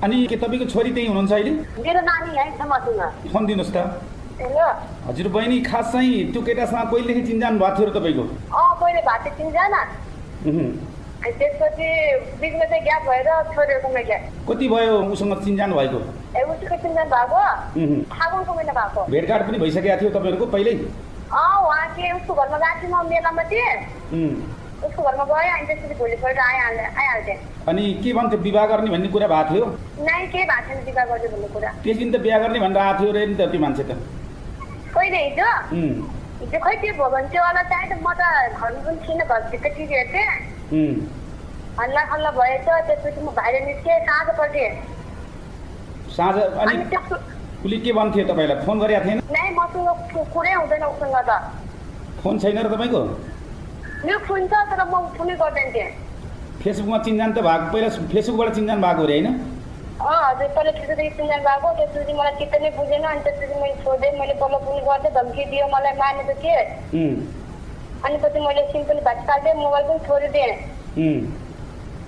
अनि के तपाईँको छोरी त्यही हुनुहुन्छ अहिले? मेरो नानी यहीँ छ मसँग। फोन दिनुहोस् त। हेलो हजुर बहिनी, खास चाहिँ त्यो केटासँग कहिलेदेखि चिन्जान भएको थियो र तपाईँको? पहिले भएको थियो चिनजाना। अनि त्यसपछि बिचमा चाहिँ ग्याप भएर छोरीहरूकोमा गएँ। कति भयो उसँग चिन्जान भएको? उसको चिनजान भएको फागुनको महिना भएको। भेटघाट पनि भइसकेको थियो तपाईँहरूको पहिल्यै? उहाँ के उसको घरमा गएको थिएँ म, मेलामा थिएँ। उसको घरमा गएँ, अनि त्यसपछि भोलिपल्ट आइहाल्थेँ। अनि के भन्थ्यो, विवाह गर्ने भन्ने कुरा भएको थियो? नै केही भएको छैन विवाह गर्ने भन्ने कुरा। त्यस दिन त बिहा गर्ने भनेर आएको थियो रे नि त त्यो मान्छे त। कहिले हिजो खै त्यो भयो भने त्यो होला चाहिँ त म त घरमा पनि थिइनँ, घरभित्र टिभी हेर्थेँ। हल्ला खल्ला भएछ, त्यसपछि म बाहिर निस्केँ साँझपट्टि। साँझ? अनि उसले के भन्थ्यो तपाईँलाई, फोन गरेको थिएन? नै मसँग कुरै हुँदैन उसँग त। फोन छैन र तपाईँको? मेरो फोन छ तर म फोनै गर्दैन थिएँ। फेसबुकमा चिन्जान त भएको, पहिला फेसबुकबाट चिन्जान भएको अरे होइन? हजुर, पहिला फेसबुकदेखि चिन्जान भएको। त्यसपछि मलाई चित्त नै बुझेन, अनि त्यसपछि मैले छोडिदिएँ। मैले पल्लो फोन गर्थेँ, धम्की दियो मलाई, मानेको थिएँ। अनि पछि मैले सिम पनि भाँचिहाल्थेँ, मोबाइल पनि छोडिदिएँ।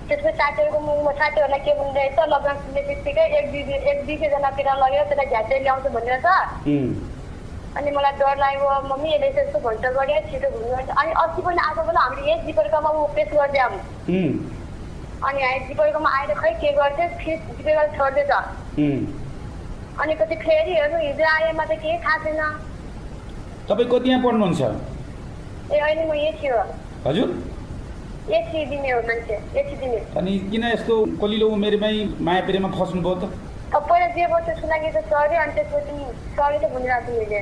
त्यसपछि साथीहरूलाई के भन्ने रहेछ, लकडाउन खुल्ने बित्तिकै एक दुई सयजनातिर लगेर त्यसलाई झ्याचै ल्याउँछु भनेर छ। अनि मलाई डर लाग्यो, मम्मी यसले यस्तो भन्छ गऱ्यो, छिटो घुम्नु भन्छ। अनि अस्ति पनि आएको बेला हामीले यही जिपरकामा पेस गरिदियौँ। अनि हामी जिपरकामा आएर खै के गर्थ्यो, फिस जिपरका छोड्दैछ। अनि पछि फेरि हेर्नु हिजो आएमा त केही थाहा छैन। तपाईँ कति यहाँ पढ्नुहुन्छ? अहिले म एसी हो। हजुर? एसी दिने हो मान्छे, एसी दिने। अनि किन यस्तो कलिलो उमेरमै माया प्रेममा फस्नुभयो त? पहिला जे बस्छ सुनाकी त सरी, अनि त्यसपछि सरी त भनिरहेको छु मैले।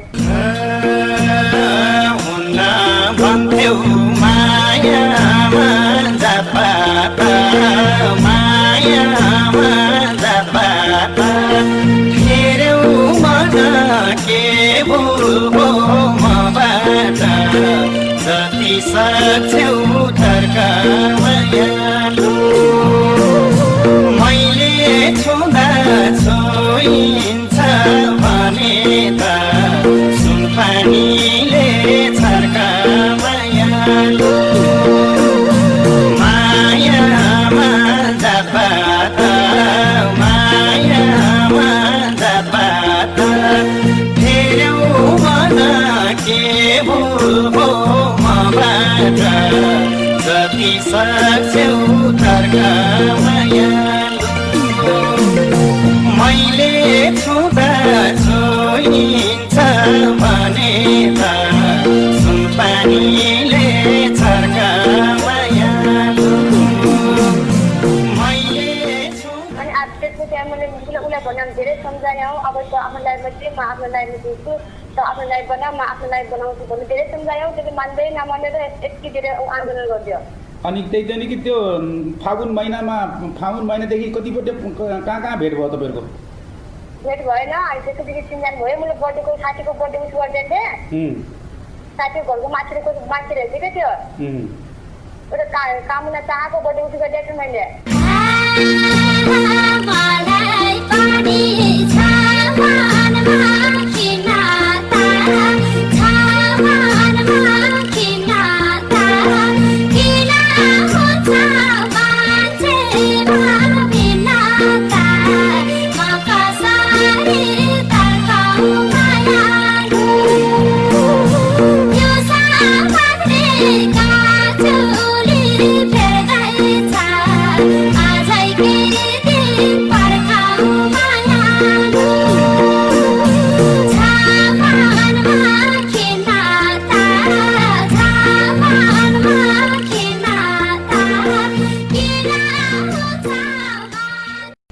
मैले छुँदा छोइन्छ भने त सुन पानीले छर्का मायालु। मायामा जात मायामा जात फेर्यौ मन के भुल्बो मबाट जति सक्छौ तर्का मायालु। मैले छुँदा छोइन्छ भने त सुन पानीले छर्का मायालु। मैले अनि अब त्यसपछि मैले उसलाई भने धेरै सम्झाएँ हौ, अब त आफ्नो लाइफमा चाहिँ म आफ्नो लाइफमा दिन्छु, त आफ्नो लाइफ बना, म आफ्नो लाइफ बनाउँछु भन्ने धेरै सम्झाएँ। त्यसले मान्दै नमानेर यति धेरै आन्दोलन गरिदियो। अनि त्यही त नि कि त्यो फागुन महिनादेखि कतिपल्ट कहाँ भेट भयो तपाईँहरूको? भेट भएन। अनि त्यसपछि चिन्जान भयो। मैले बर्थडेको साथीको बर्थडे उस गरिदिएको थिएँ। साथीको घरको मान्छेको मान्छे रहेछ क्या त्यो, एउटा कामुना चाहको बर्थडे उस गरिदिएको थिएँ मैले।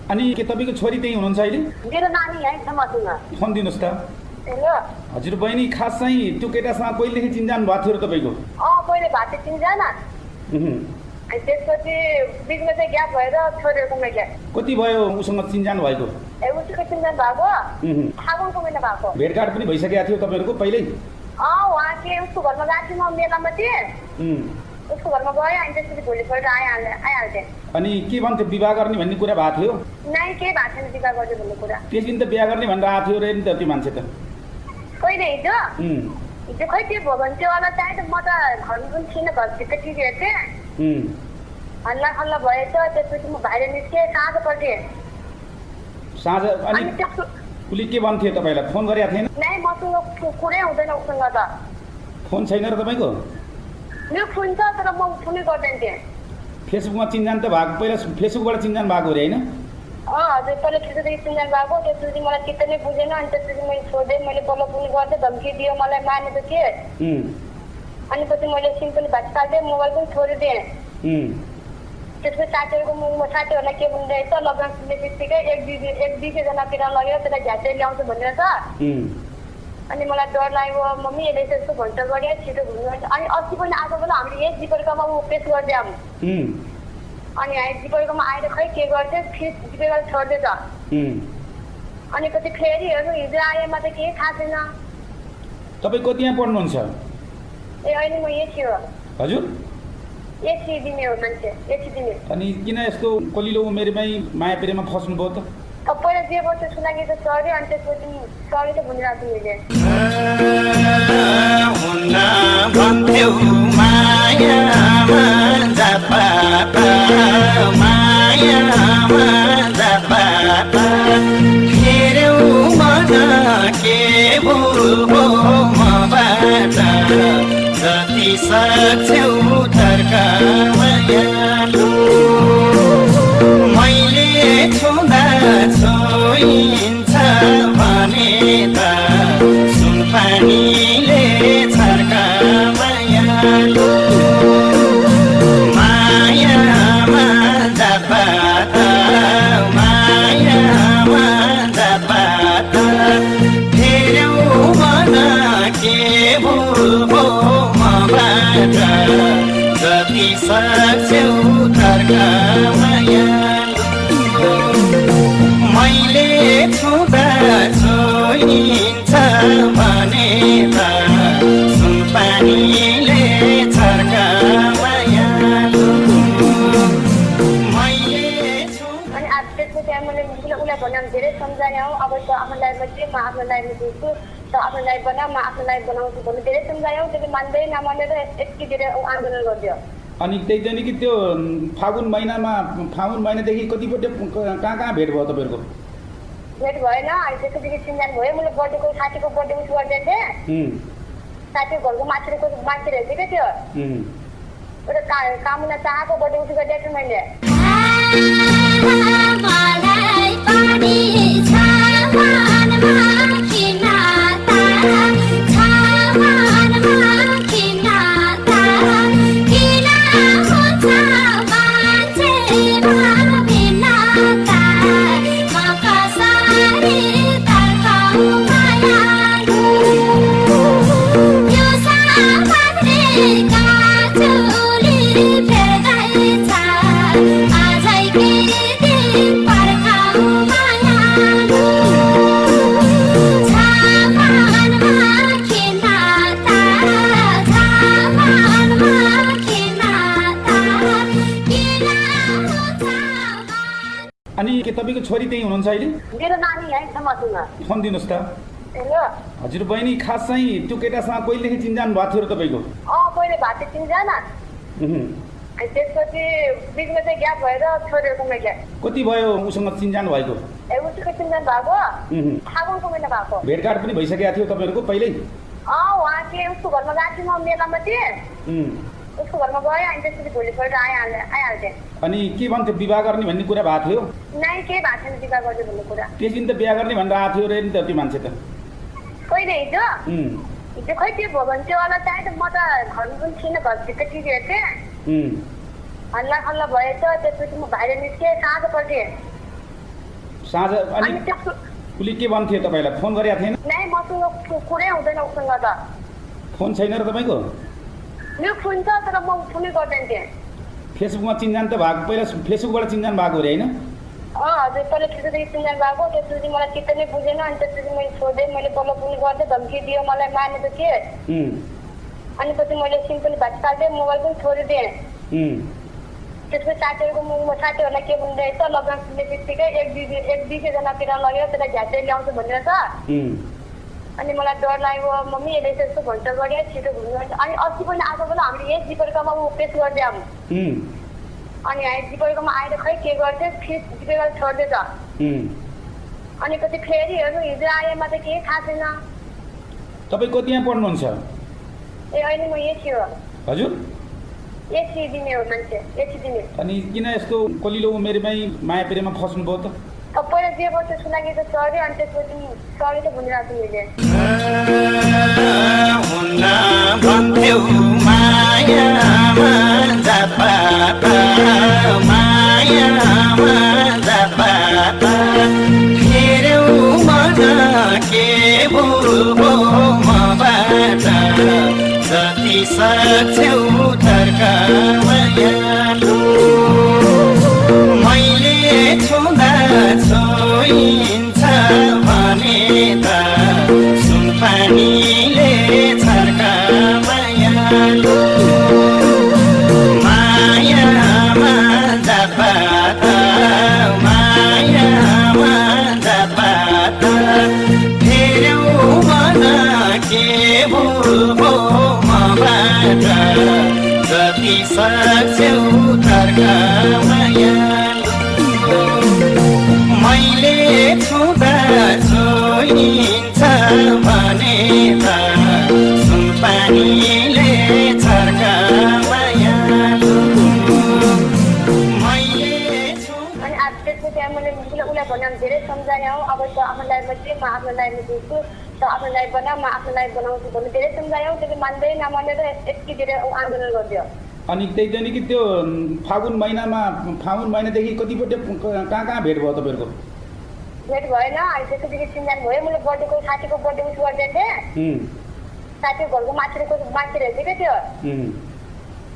अनि के तपाईँको छोरी त्यही हुनुहुन्छ अहिले? मेरो नानी यहीँ छ मसँग। फोन दिनुहोस् त। हेलो हजुर बहिनी, खास चाहिँ त्यो केटासँग कहिलेदेखि चिन्जान भएको थियो र तपाईँको? पहिले भएको थियो चिनजाना। अनि त्यसपछि बिचमा चाहिँ ग्याप भएर छोरीहरूकोमा गएँ। कति भयो उसँग चिन्जान भएको? उसको चिनजान भएको फागुनको महिना भएको। भेटघाट पनि भइसकेको थियो तपाईँहरूको पहिल्यै? उहाँ के उसको घरमा गएको थिएँ म, मेलामा थिएँ। उसको घरमा गएँ, अनि त्यसपछि भोलिपल्ट आइहाल्थेँ। अनि के भन्थ्यो, विवाह गर्ने भन्ने कुरा भएको थियो? नै केही भएको छैन विवाह गर्ने भन्ने कुरा। त्यस दिन त बिहा गर्ने भनेर आएको थियो रे नि त त्यो मान्छे त। कहिले हिजो खै त्यो भयो भने त्यो होला चाहिँ त म त घरमा पनि थिइनँ, घरभित्र टिभी हेर्थेँ। हल्ला खल्ला भएछ, त्यसपछि म बाहिर निस्केँ साँझपट्टि। साँझ अनि अनि त्यसको उसले के भन्थ्यो तपाईँलाई फोन गरेको थिएन नै मसँग कुरै हुँदैन उसँग त फोन छैन र तपाईँको मेरो फोन छ तर म फोनै गर्दैन थिएँ फेसबुकमा चिन्जान त भएको पहिला फेसबुकबाट चिन्जान भएको अरे होइन हजुर पहिला ठुलोदेखि चिन्जान भएको त्यसपछि मलाई चित्त नै बुझेन अनि त्यसपछि मैले छोडेँ मैले बल्ल पनि गर्दै धम्की दियो मलाई मानेको थिएँ अनि पछि मैले सिम पनि भत्काल्दै मोबाइल पनि छोडिदिएँ त्यसपछि साथीहरूलाई के भनिरहेछ लकडाउन खुल्ने बित्तिकै एक दुई जना लगेर त्यसलाई झ्याचै ल्याउँछु भनेर त अनि मलाई डर लाग्यो मम्मी यसले यस्तो भन्छ गऱ्यो छिटो घुम्नु अनि अस्ति पनि आज बेला हामीले यही जिपेरमा पेस गरिदियौँ अनि हामी जिपेरमा आएर खै के गर्थ्यो फिस जिपेमा छोड्दै छ अनि पछि फेरि हेर्नु हिजो आएमा त केही थाहा छैन तपाईँ कति यहाँ पढ्नुहुन्छ ए अहिले म एसी हो हजुर एसी दिने हो मान्छे एसी दिने अनि किन यस्तो कलिलो उमेरमै माया प्रेममा फस्नुभयो त पहिला जे वर्ष सुनागे त सरी अनि त्यसपछि सरी त भनिरहेको छु मैले हुन्न भन्थ्यौ मायामा जापाता मायामा जापाता हेऱ्यौ मन के भुल्बो मबाट जति सक्छौ तर्कामायालु मैले छुँदा छोइन्छ भने त सुनपानीले छर्कामायालु मायामा जापाता मायामा जापाता हेऱ्यौ मन के भुल्बो मबाट जति सक्छौ तर्कामायालु मैले छुँदा छोइन्छ भने त सुनपानीले छर्कामायालु मैले अनि अब त्यसपछि मैले उसलाई भन्दा धेरै सम्झाएँ हौ अब त आफ्नो लाइफमा चाहिँ म आफ्नो लाइफमा दिन्छु त आफ्नो लाइफ बना म आफ्नो लाइफ बनाउँछु भन्ने धेरै सम्झाएँ त्यसले मान्दै नमानेर यति धेरै आन्दोलन गरिदियो अनि त्यही चाहिँ कि त्यो फागुन महिनादेखि कतिपल्ट कहाँ भेट भयो तपाईँहरूको भेट भएन अनि त्यसपछि चिन्जान भयो मैले बर्थडेको साथीको बर्थडे उस गरिदिएको थिएँ साथीको घरको मान्छेको मान्छे रहेछ क्या त्यो एउटा कामुना चाहको बर्थडे उस गरिदिएको थिएँ मैले अनि के तपाईँको छोरी त्यही हुनुहुन्छ अहिले मेरो नानी है मसँग फोन दिनुहोस् त हेलो हजुर बहिनी खास चाहिँ त्यो केटासँग कहिलेदेखि चिन्जान भएको थियो र तपाईँको पहिले भाते चिन्जान अनि त्यसपछि बिचमा चाहिँ ग्याप भएर छोडेको मैले कति भयो उसँग चिन्जान भएको ए उसको चिन्जान भएको फागुनको महिना भएको भेटघाट पनि भइसकेको थियो तपाईँहरूको पहिल्यै उहाँ के उसको घरमा गएको थिएँ म मेलामा थिएँ उसको घरमा गएँ अनि त्यसपछि भोलिपल्ट आइहाल्थेँ अनि के भन्थ्यो विवाह गर्ने भन्ने कुरा भएको थियो नै केही भएको छैन विवाह गर्ने भन्ने कुरा त्यस दिन त बिहा गर्ने भनेर आएको थियो रे नि त त्यो मान्छे त कहिले हिजो हिजो खै त्यो भयो भने त्यो होला चाहिँ त म त घरमा पनि थिइनँ घरभित्र टिभी हेर्थेँ हल्ला खल्ला भएछ त्यसपछि म बाहिर निस्केँ साँझपट्टि साँझ अनि त्यसको उसले के भन्थ्यो तपाईँलाई फोन गरेको थिएन नै मसँग कुरै हुँदैन उसँग त फोन छैन र तपाईँको मेरो फोन छ तर म फोनै गर्दैन थिएँ फेसबुकमा चिन्जान त भएको पहिला फेसबुकबाट चिन्जान भएको अरे होइन हजुर पहिला ठुलोदेखि चिन्जान भएको त्यसपछि मलाई चित्त नै बुझेन अनि त्यसपछि मैले छोडेँ मैले बल्ल पनि गर्दै धम्की दियो मलाई मानेको थिएँ अनि पछि मैले सिम पनि भत्काल्दै मोबाइल पनि छोडिदिएँ त्यसपछि साथीहरूलाई के भनिरहेछ लकडाउन खुल्ने बित्तिकै एक दुई जना लगेर त्यसलाई झ्याचै ल्याउँछु भनेर त अनि मलाई डर लाग्यो मम्मी यसले यस्तो भन्छ गऱ्यो छिटो घुम्नु अनि अस्ति पनि आज बेला हामीले यही जिपेरमा पेस गरिदियौँ अनि हामी जिपेरमा आएर खै के गर्थ्यो फिस जिपेमा छोड्दै छ अनि पछि फेरि हेर्नु हिजो आएमा त केही थाहा छैन। तपाईँ कतिमा पढ्नुहुन्छ? ए अहिले म एसी हो। हजुर? एसी दिने हो मान्छे, एसी दिने। अनि किन यस्तो कलिलो उमेरमै माया प्रेममा फस्नुभयो त? अब पहिला जे बच्चा सुनाकी त सरी अनि त्यसपछि सरी त भनिरहेको मैले। हुन्न भन्थ्यौ मायामा जापाता, मायामा जापाता, हेऱ्यौ मन के भुल्भो मबाट, जति सक्छौ तर्क मायालु, मैले छुँदा छोइन्छ भने त सुनपानीले छर्क मायालु, मायामा जापाता, मायामा जापाता, हेऱ्यौ मन के भुल्भो मबाट, जति सक्छौ तर्क मायालु, मैले छुँदा छोइन्छ भने त सुनपानीले छर्क मायालु, मैले छुँदा। अनि अब त्यसपछि मैले उसलाई भने धेरै सम्झाएँ हौ, अब त आफ्नो लाइफमा चाहिँ म आफ्नो लाइफमा दिन्छु, त आफ्नो लाइफ बना, म आफ्नो लाइफ बनाउँछु भन्ने धेरै सम्झाएँ हौ। त्यसले मान्दै नमानेर यति धेरै आन्दोलन गरिदियो। अनि त्यही दिन कि त्यो फागुन महिनादेखि कतिपल्ट कहाँ कहाँ भेट भयो तपाईँहरूको? भेट भएन। अनि त्यसपछि चिन्जान भयो। मैले बर्थडेको साथीको बर्थडे उस गर्दै थिएँ। साथीको घरको मान्छेको मान्छे रहेछ क्या त्यो,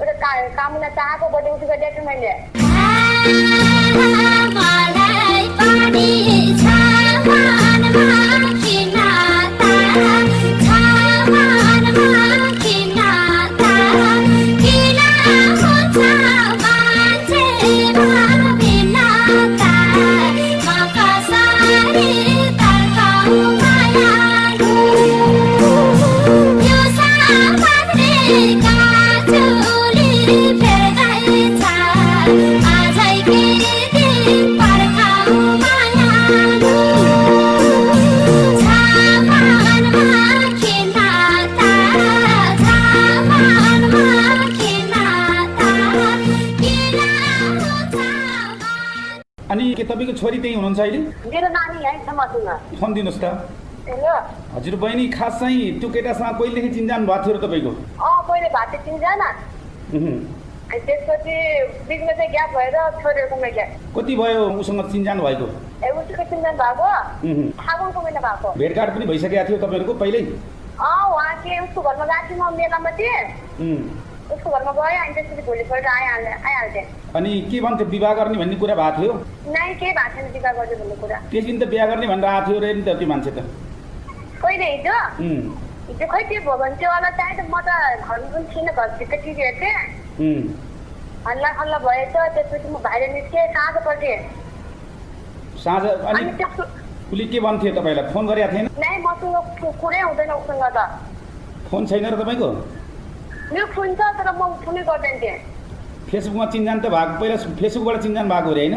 एउटा कामुना चाहको बर्थडे उस गरिदिएको थिएँ मैले। अनि के तपाईँको छोरी त्यही हुनुहुन्छ अहिले? मेरो नानी यहीँ छ मसँग। फोन दिनुहोस् त। हेलो हजुर बहिनी, खास चाहिँ त्यो केटासँग कहिलेदेखि चिन्जान भएको थियो र तपाईँको? पहिले भाते चिन्जान। अनि त्यसपछि बिचमा चाहिँ ग्याप भएर छोडेको मैले। कति भयो उसँग चिन्जान भएको? ए उसको चिन्जान भएको फागुनको महिना भएको। भेटघाट पनि भइसकेको थियो तपाईँहरूको पहिल्यै? उहाँ के उसको घरमा गएको थिएँ म मेलामा थिएँ। उसको घरमा गएँ। अनि त्यसपछि भोलिपल्ट आइहाल्थेँ। अनि के भन्थ्यो, विवाह गर्ने भन्ने कुरा भएको थियो? नै केही भएको छैन विवाह गर्छु भन्ने कुरा। त्यस दिन त बिहा गर्ने भनेर आएको थियो रे नि त त्यो मान्छे त। कहिले हिजो? हिजो खै के भयो भने त्यो होला चाहिँ त म त घरमा पनि थिइनँ, घरभित्र टिभी हेर्थेँ। हल्ला खल्ला भएछ। त्यसपछि म बाहिर निस्केँ साँझपट्टि। साँझ? अनि उसले के भन्थ्यो तपाईँलाई? फोन गरेको थिएन? नै मसँग कुरै हुँदैन उसँग त। फोन छैन र तपाईँको? मेरो फोन छ तर म फोनै गर्दैन थिएँ। फेसबुकमा चिन्जान त भएको, पहिला फेसबुकबाट चिन्जान भएको अरे होइन?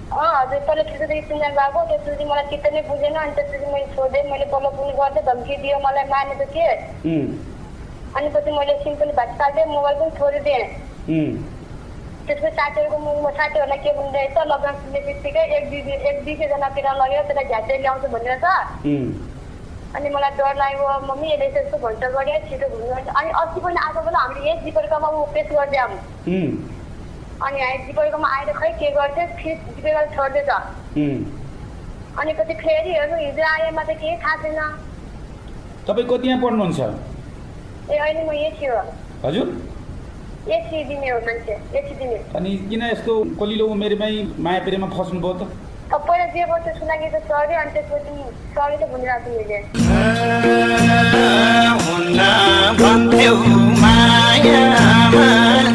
हजुर पहिला फेसबुकदेखि चिन्जान भएको। त्यसपछि मलाई चित्त नै बुझेन। अनि त्यसपछि मैले छोडेँ। मैले तल पनि गर्थेँ, धम्की दियो मलाई, मानेको थिएँ। अनि पछि मैले सिम पनि भत्काल्थेँ, मोबाइल पनि छोडिदिएँ। त्यसपछि साथीहरूलाई के भनिरहेछ, लकडाउन खुल्ने बित्तिकै एक दुई सयजनातिर लगेर त्यसलाई झ्याचै ल्याउँछु भनेर त। अनि मलाई डर लाग्यो, मम्मी यसले यस्तो भन्छ गरे छिटो घुम्नु। अनि अस्ति पनि आएको बेला हामीले यही जिपरकामा पेस गरिदियौँ। अनि जिपरकामा आएर खै के गर्थ्यो, फेरि जिपरका छोड्दैछ। अनि पछि फेरि हेर्नु हिजो आएमा त केही थाहा छैन। तपाईँ कतिमा पढ्नुहुन्छ? ए अहिले म एसी हो। हजुर? एसी दिने हो मान्छे, एसी दिने। अनि किन यस्तो कलिलो उमेरमै माया प्रेममा फस्नुभयो त? अब पहिला जे बच्चा सुनाकी त सरी अनि त्यसपछि सरी त भनिरहेको छु मैले। हुन्न भन्थ्यौ मायामा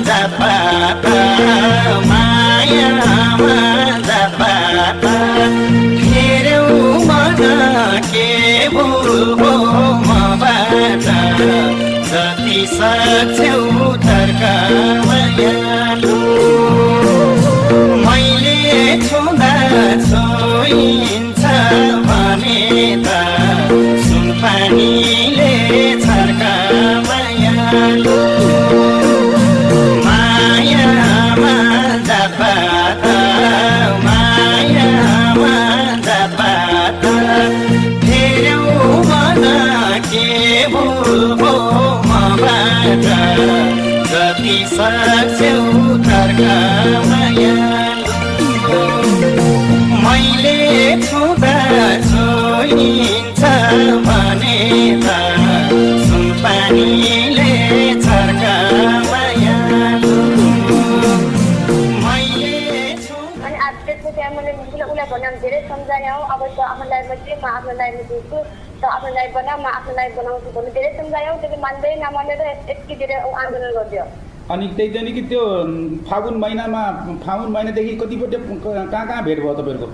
जापाता, मायामा जापाता, हेऱ्यौ मन के भुल्भो मबाट, जति सक्छौ तर्क मायालु, मैले छुँदा छोइन्छ सक्छौ तर्क मायालु मैले छुँदा छोइन्छ भने त सुनपानीले छर्क मायालु अनि अब त्यसपछि मैले उसलाई भने धेरै सम्झाएँ हौ अब त आफ्नो लाइफमा चाहिँ म आफ्नो लाइफमा दिन्छु त आफ्नो लाइफ बना म आफ्नो लाइफ बनाउँछु भन्ने धेरै सम्झाएँ हौ त्यसले मान्दै नमानेर यति धेरै आन्दोलन गरिदियो अनि त्यही त नि कि त्यो फागुन महिनादेखि कतिपल्ट कहाँ कहाँ भेट भयो तपाईँहरूको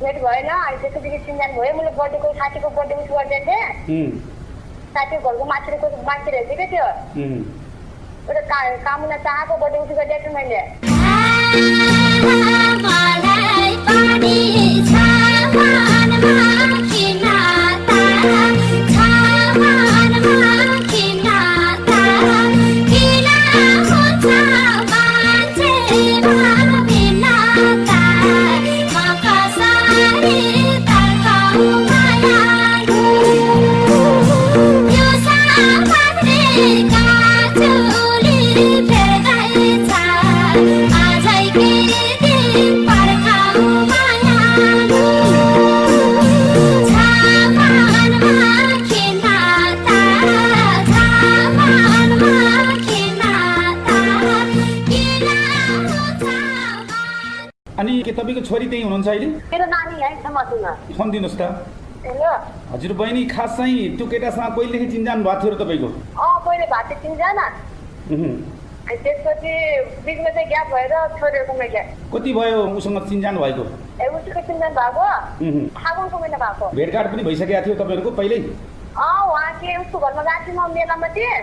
भेट भएन अनि त्यसपछि चिन्जान भयो मैले बर्थडेको साथीको बर्थडे उस गरिदिएको थिएँ साथीको घरको मान्छेको मान्छे हेर्थेँ क्या त्यो एउटा कामुना चाहको बर्थडे उस गरिदिएको थिएँ मैले अनि के तपाईँको छोरी त्यही हुनुहुन्छ अहिले मेरो नानी है मसँग फोन दिनुहोस् त हेलो हजुर बहिनी खास चाहिँ त्यो केटासँग कहिलेदेखि चिन्जान भएको थियो र तपाईँको पहिले भाते चिन्जान अनि त्यसपछि बिचमा चाहिँ ग्याप भएर छोडेको मैले कति भयो उसँग चिन्जान भएको उसको चिन्जान भएको फागुनको महिना भएको भेटघाट पनि भइसकेको थियो तपाईँहरूको पहिल्यै उहाँ के उसको घरमा गएको थिएँ म मेलामा थिएँ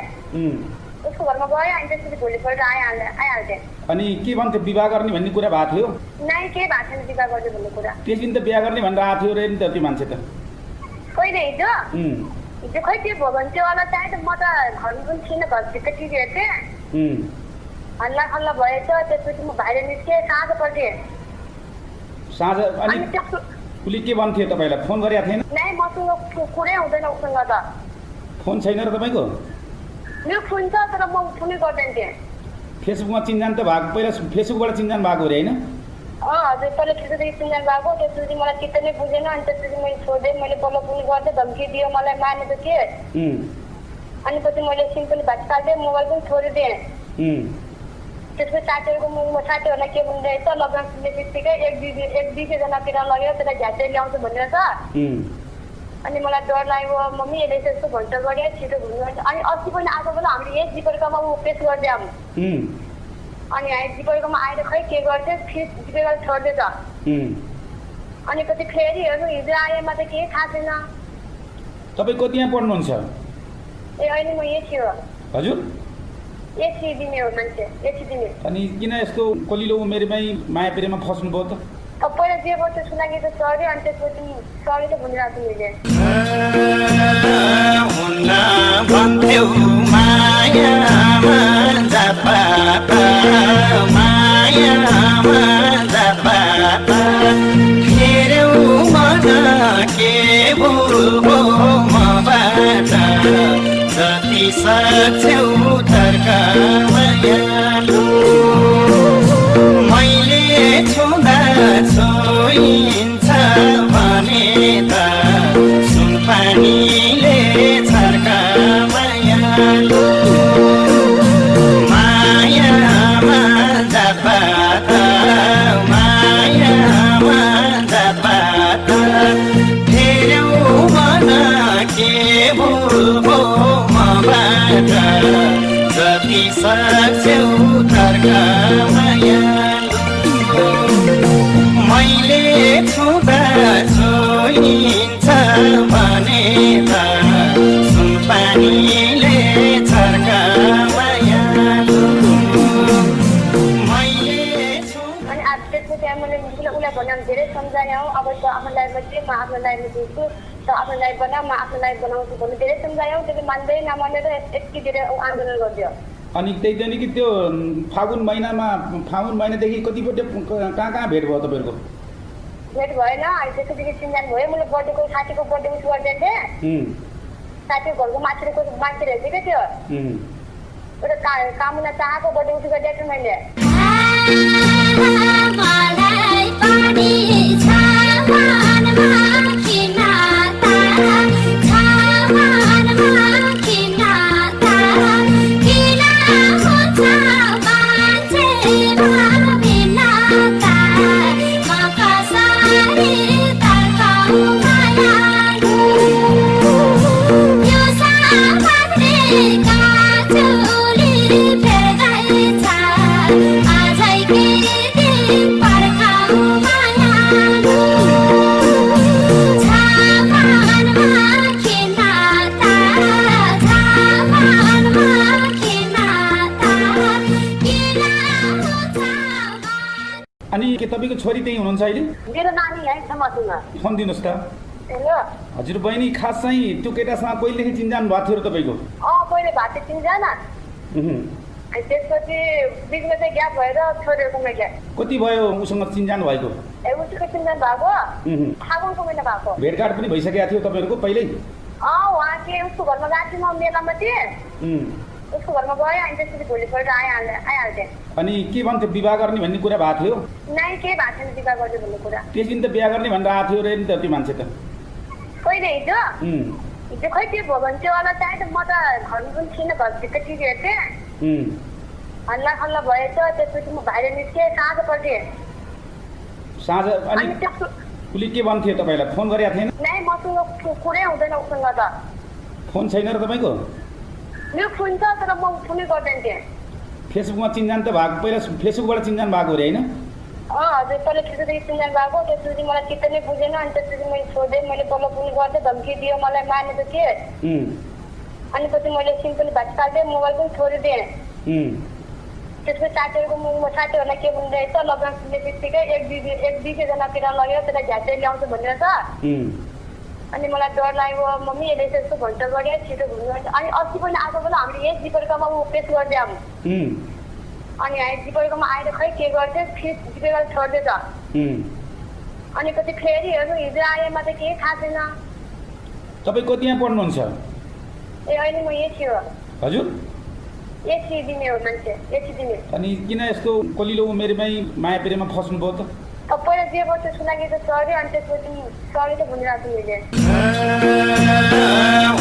उसको घरमा गएँ अनि त्यसपछि भोलिपल्ट आइहाल्थेँ अनि के भन्थ्यो विवाह गर्ने भन्ने कुरा भएको थियो नै केही भएको छैन विवाह गर्ने भन्ने कुरा त्यस दिन त बिहा गर्ने भनेर आएको थियो रे नि त त्यो मान्छे त कहिले हिजो हिजो खै त्यो भयो भने त्यो होला चाहे त म त घरमा पनि थिइनँ घरभित्र टिभी हेर्थेँ हल्ला खल्ला भएछ त्यसपछि म बाहिर निस्केँ साँझ अनि उसले के भन्थ्यो तपाईँलाई फोन गरेको थिएन नै मसँग कुरै हुँदैन उसँग त फोन छैन र तपाईँको मेरो फोन छ तर म फोनै गर्दैन थिएँ फेसबुकमा चिन्जान त भएको पहिला फेसबुकबाट चिन्जान भएको अरे होइन हजुर पहिला त्यसरी चिन्जान भएको त्यसपछि मलाई चित्त नै बुझेन अनि त्यसपछि मैले छोडिदिएँ मैले बल्ल पुल गर्दै धम्की दियो मलाई मानेको थिएँ अनि पछि मैले सिम पनि भाँचिहाल्थेँ मोबाइल पनि छोडिदिएँ त्यसपछि साथीहरूलाई के भन्दैछ लकडाउन खुल्ने बित्तिकै एक दुई जना लगेर त्यसलाई झ्याचै ल्याउँछु भनेर त अनि मलाई डर लाग्यो मम्मी यसले यस्तो भन्छ गरे छिटो घुम्नु अनि अस्ति पनि आएको बेला हामीले यही जिपेलकामा पेस गरिदियो अनि हामी जिपेलकामा आएर खै के गर्थ्यो फिस जिपेल छोड्दै त अनि पछि फेरि हेर्नु हिजो आएमा त केही थाहा छैन तपाईँ कति यहाँ पढ्नुहुन्छ ए अहिले म यही थियो हजुर यति दिने हो मान्छे यति दिने अनि किन यस्तो कलिलो उमेरमै माया प्रेममा फस्नुभयो त अब पहिला जे गर्छ सुनागे त सरी अनि त्यसपछि सरी त भनिरहेको छु मैले हुन्न भन्थ्यौ मायामा जात हेरौ मन के बोल्बो मबाट जति सक्छौ तर्क मायालु मैले छुँदा छोइन्छ भने त सुनपानीले छर्क मायालु मायामा जात हेरौ मन के बोल्बो मबाट जति सक्छौ तर्क मायालु मैले छुँदा छोइन्छ भने त सुनपानीले छर्क मायालु अनि अब त्यसपछि मैले उसलाई भने धेरै सम्झाएँ हौ अब त आफ्नो लाइफमा चाहिँ म आफ्नो लाइफमा दिन्छु त आफ्नो लाइफ बना म आफ्नो लाइफ बनाउँछु भन्ने धेरै सम्झाएँ हौ त्यसले मान्दै नमानेर यति धेरै आन्दोलन गरिदियो अनि त्यही त नि कि त्यो फागुन महिनादेखि कतिपल्ट कहाँ कहाँ भेट भयो तपाईँहरूको भेट भएन अनि त्यसपछि चिन्जान भयो मैले बर्थडेको साथीको बर्थडे उस गरिदिएको थिएँ साथीको घरको मान्छे हेर्थेँ क्या त्यो एउटा कामुना चाहको बर्थडे उठी गरिदिएको छु मैले। मलाई पनि छ मनमा किन तारा, छ मनमा किन तारा, किन हुन्छ मान्छे बिना तारा, म कसरी तर्काउ मायालु, यो सामात्रेका चोली फेर्दैछ, आजै के दिन पर्खाउ मायालु, छ मनमा किन तारा, छ मनमा किन तारा, किन हुन्छ अनि के तपाईँको छोरी त्यही हुनुहुन्छ अहिले? मेरो नानी यहीँ छ मसँग। फोन दिनुहोस् त। हेलो। हजुर बहिनी, खास चाहिँ त्यो केटासँग कहिलेदेखि चिन्जान भएको थियो र तपाईँको? पहिले भात चिन्जान, उहुँ। अनि त्यसपछि बिचमा चाहिँ ग्याप भएर छोडेकोमा ग्याप। कति भयो उसँग चिन्जान भएको? उसको चिन्जान भएको उहुँ। फागुनको महिना भएको। भेटघाट पनि भइसकेको थियो तपाईँहरूको पहिल्यै? उहाँ के उसको घरमा गएको थिएँ म मेलामा थिएँ, उम्। उसको घरमा गएँ, अनि त्यसपछि भोलिपल्ट आइहाल्थेँ। अनि के भन्थ्यो विवाह गर्ने भन्ने कुरा भएको थियो? नै केही भएको छैन विवाह गर्ने भन्ने कुरा। त्यस दिन त बिहा गर्ने भनेर आएको थियो रे नि त त्यो मान्छे त। कहिले हिजो? उम्। हिजो खै त्यो भयो भने त्यो होला चाहिँ म त घरमा पनि थिइनँ, घरभित्र टिभी हेर्थेँ, उम्। हल्ला खल्ला भएछ। त्यसपछि म बाहिर निस्केँ, साँझपट्टि। साँझ अनि अनि त्यसको उसले के भन्थ्यो तपाईँलाई? फोन गरेको थिएन? नै मसँग कुरै हुँदैन उसँग त। फोन छैन र तपाईँको? मेरो फोन छ तर म फोनै गर्दैन थिएँ। फेसबुकमा चिन्जान त भएको, पहिला फेसबुकबाट चिन्जान भएको अरे होइन? हजुर, पहिला ठुलोदेखि चिन्जान भएको, त्यसपछि मलाई चित्त नै बुझेन, अनि त्यसपछि मैले छोडिदिएँ। मैले पल्लो पुल गर्दै धम्की दियो, मलाई मार्ने त थिएँ। अनि पछि मैले सिम पनि भात काट्दै मोबाइल पनि छोडिदिएँ। त्यसपछि साथीहरूलाई के भन्ने रहेछ, लकडाउन खुल्ने बित्तिकै एक दुई जना लगेर त्यसलाई झ्याचै ल्याउँछु भनेर छ। अनि मलाई डर लाग्यो, मम्मी यसले यस्तो भन्छ गरेँ, छिटो घुम्नु भन्छ। अनि अस्ति पनि आएको बेला हामीले यही जिपेरकामा पेस गरिदियौँ। अनि हामी जिपेरकामा आएर खै के गर्थ्यो, फिस जिपेर छोड्दै छ। अनि पछि फेरि हेर्नु हिजो आएमा त केही थाहा छैन। तपाईँ कति यहाँ पढ्नुहुन्छ? अहिले म यति हो। हजुर? यति दिने हो मान्छे, यति दिने। अनि किन यस्तो कलिलो उमेरमै माया प्रेममा फस्नुभयो त? पहिला जे गर्छ सुनाकी त सरी, अनि त्यसपछि सरी त भनिरहेको छु मैले।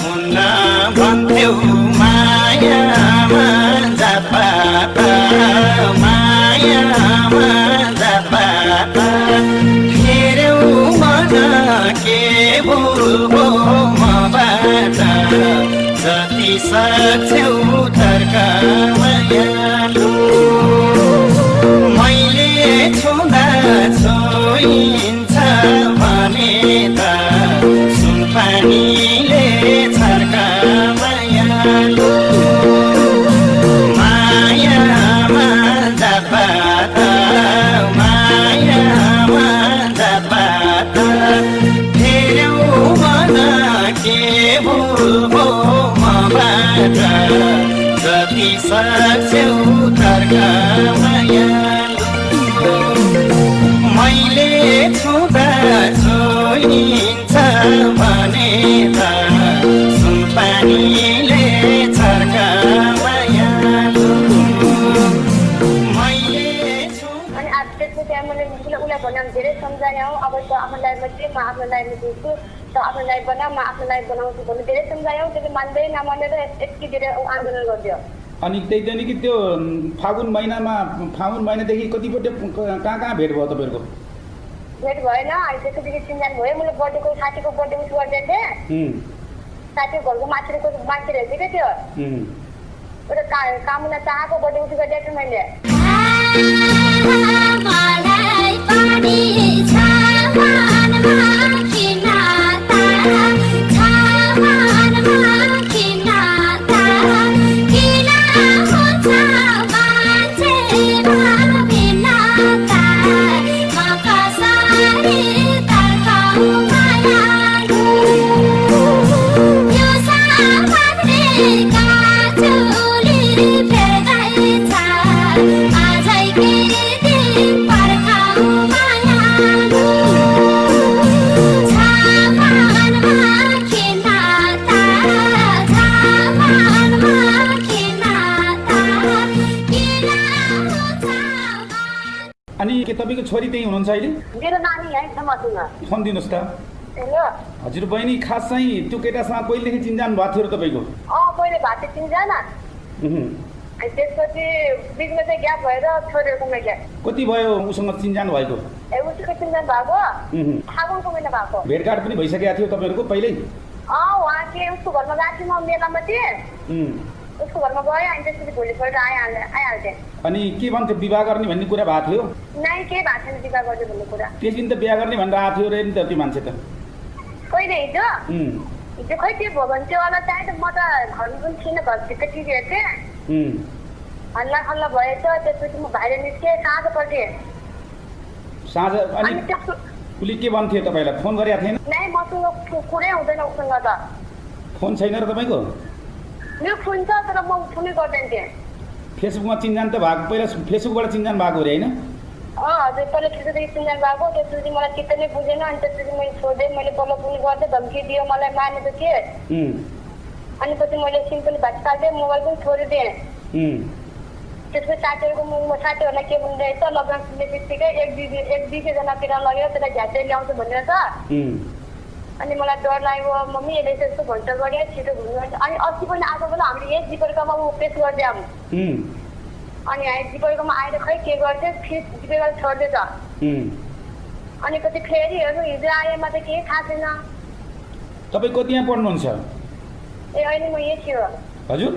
हुन्न भन्थ्यौ मायामा जात-पात, मायामा जात-पात, हेऱ्यौ मन के बोल्बो मबाट, जति सक्छौ तर्का मायालु, मैले छुँदा छोइन्छ भने त सुनपानीले छर्का मायालु, मायामा जात-पात, मायामा जात-पात, हेऱ्यौ मन के बोल्बो मबाट, जति सक्छौ तर्का मायालु, मैले छुँदा छोइन्छ भने त सुनपानीले छर्का मायालु, मैले छुँदा। अनि अब त्यसपछि मैले उसलाई भने धेरै सम्झाएँ हौ, अब त आफ्नो लाइफमा चाहिँ म आफ्नो लाइफमा दिन्छु, त आफ्नो लाइफ बना, म आफ्नो लाइफ बनाउँछु भन्ने धेरै सम्झाएँ। त्यसले मान्दै नमानेर यति धेरै आन्दोलन गरिदियो। अनि त्यही पनि कि त्यो फागुन महिनादेखि कतिपल्ट कहाँ भेट भयो तपाईँहरूको? भेट भएन। अनि त्यसपछि चिन्जान भयो। मैले बर्थडेको साथीको बर्थडे उस गरिदिएको थिएँ। साथीको घरको मान्छेको मान्छे रहेछ क्या त्यो, एउटा कामुना चाहको बर्थडे उस गरिदिएको छु मैले। मलाई पनि छ मनमा किन तारा, छ मनमा किन तारा, किन हुन्छ मान्छे बिना तारा, म कसरी तर्काउ मायालु, यो सामात्रेका चोली फेर्दैछ, आजै के दिन पर्खाउ मायालु, तपाईँको छोरी त्यही हुनुहुन्छ अहिले? मेरो नानी यहीँ छ मसँग। फोन दिनुहोस् त। हेलो हजुर बहिनी, खास चाहिँ त्यो केटासँग कहिलेदेखि चिन्जान भएको थियो र तपाईँको? पहिले भएको थियो चिनजान, अनि त्यसपछि बिचमा चाहिँ ग्याप भएर छोरीहरूकोमा गएँ। कति भयो उसँग चिन्जान भएको? उसको चिनजान भएको फागुनको महिना भएको। भेटघाट पनि भइसकेको थियो तपाईँहरूको पहिल्यै? उहाँ के उसको घरमा गएको थिएँ, म मेलामा थिएँ, उसको घरमा गएँ, अनि त्यसपछि भोलिपल्ट आइहाल्थेँ। अनि के भन्थ्यो, विवाह गर्ने भन्ने कुरा भएको थियो? नै केही भएको छैन विवाह गर्ने भन्ने कुरा। त्यस दिन त बिहा गर्ने भनेर आएको थियो रे नि त त्यो मान्छे त। कहिले हिजो हिजो खै त्यो भयो भने चाहिँ होला चाहिँ म त घरमा पनि थिइनँ, घरभित्र टिभी हेर्थेँ, हल्ला खल्ला भएछ। त्यसपछि म बाहिर निस्केँ साँझपट्टि। साँझ अनि उसले के भन्थ्यो तपाईँलाई? फोन गरेको थिएन? नै मसँग कुरै हुँदैन उसँग त। फोन छैन र तपाईँको? मेरो फोन छ तर म फोनै गर्दैन थिएँ। फेसबुकमा चिन्जान त भएको, पहिला फेसबुकबाट चिन्जान भएको अरे होइन? हजुर, पहिला ठुलोदेखि चिन्जान भएको। त्यसपछि मलाई चित्त नै बुझेन, अनि त्यसपछि मैले छोडिदिएँ। मैले पल्लो पनि गर्दै धम्की दियो, मलाई मार्ने त थिएँ। अनि पछि मैले सिम पनि भाट काटिदिएँ, मोबाइल पनि छोडिदिएँ। त्यसपछि साथीहरूलाई के भन्ने रहेछ, लकडाउन खुल्ने बित्तिकै एक दुई जनातिर लगेर त्यसलाई झ्याचै ल्याउँछु भनेर त। अनि मलाई डर लाग्यो, मम्मी यसले यस्तो भन्छ गरेँ, छिटो घुम्नु। अनि अस्ति पनि आएको बेला हामीले यही जिपेरकामा पेस गरिदियौँ। अनि हामी जिपेरकामा आएर खै के गर्थ्यो, फिस जिपेर छोडिदिएछ। अनि पछि फेरि हेर्नु हिजो आएमा त केही थाहा छैन। तपाईँ कति यहाँ पढ्नुहुन्छ? अहिले म एसी हो। हजुर,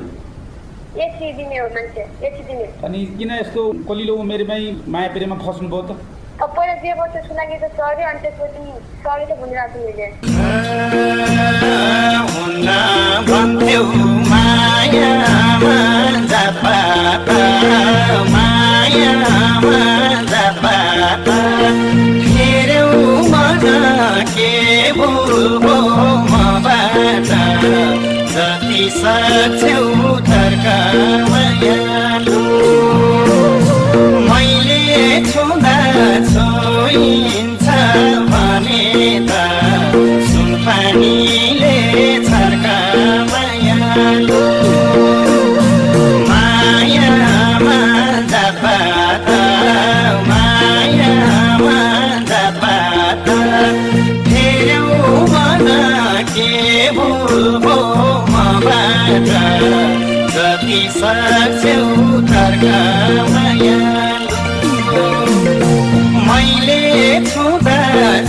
एसी दिने हो मान्छे, एसी दिने। अनि किन यस्तो कलिलो उमेरमै माया प्रेममा फस्नुभयो त? पहिला जे बस्यो सुनाकी त सरी, अनि त्यसपछि सरी त भनिरहेको छु मैले। हुन्न भन्थ्यौ मायामा जात मायामा जात हेऱ्यौ मन के भुल्बो मबाट जति सक्छौ तर्क मायालु मैले छुँदा छोइन्छ भने त सुनपानीले छर्क मायालु मायामा जात मायामा जात हेऱ्यौ मन के भुल्बो मबाट जति सक्छौ तर्क मायालु मैले छुँदा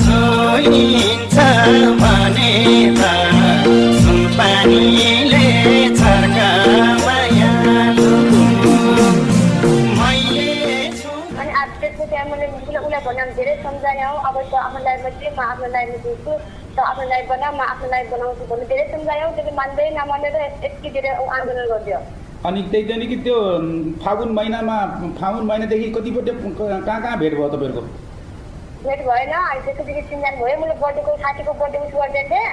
छोइन्छ भने त सुनपानीले छर्क मायालु मैले अनि अब त्यसपछि मैले उसलाई भन्यो धेरै सम्झाएँ। अब त आफ्नो लाइफमा चाहिँ म आफ्नो लाइफमा दिन्छु, त आफ्नो लाइफ बना, म आफ्नो लाइफ बनाउँछु भन्ने धेरै सम्झाएँ। त्यसले मान्दै नमानेर यति धेरै आन्दोलन गरिदियो। अनि त्यही दिन कि त्यो फागुन महिनादेखि कतिपल्ट कहाँ भेट भयो तपाईँहरूको? भेट भएन। अनि त्यसपछि चिन्जान भयो। मैले बर्थडेको साथीको बर्थडे उस गरिदिएको थिएँ।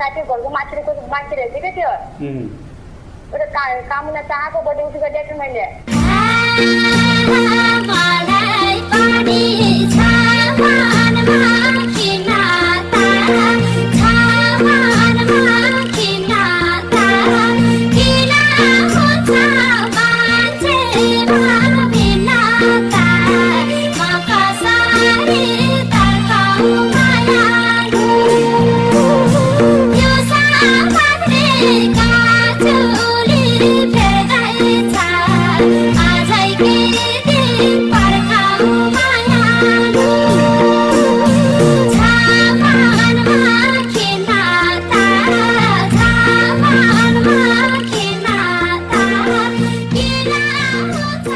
साथीको घरको मान्छेको मान्छे रहेछ क्या त्यो, एउटा कामुना चाहको बर्थडे उस गरिदिएको थिएँ मैले। मलाई पनि छ मनमा खिन्नता, छ मनमा खिन्नता, किन हुन्छ मान्छेमा भिन्नता, म कसरी तर्काउ मायालु, यो सामान्यका चुली फेर्दैछ, आजै के दिन पर्खाउ मायालु, छ मनमा खिन्नता, छ मनमा खिन्नता, किन हुन्छ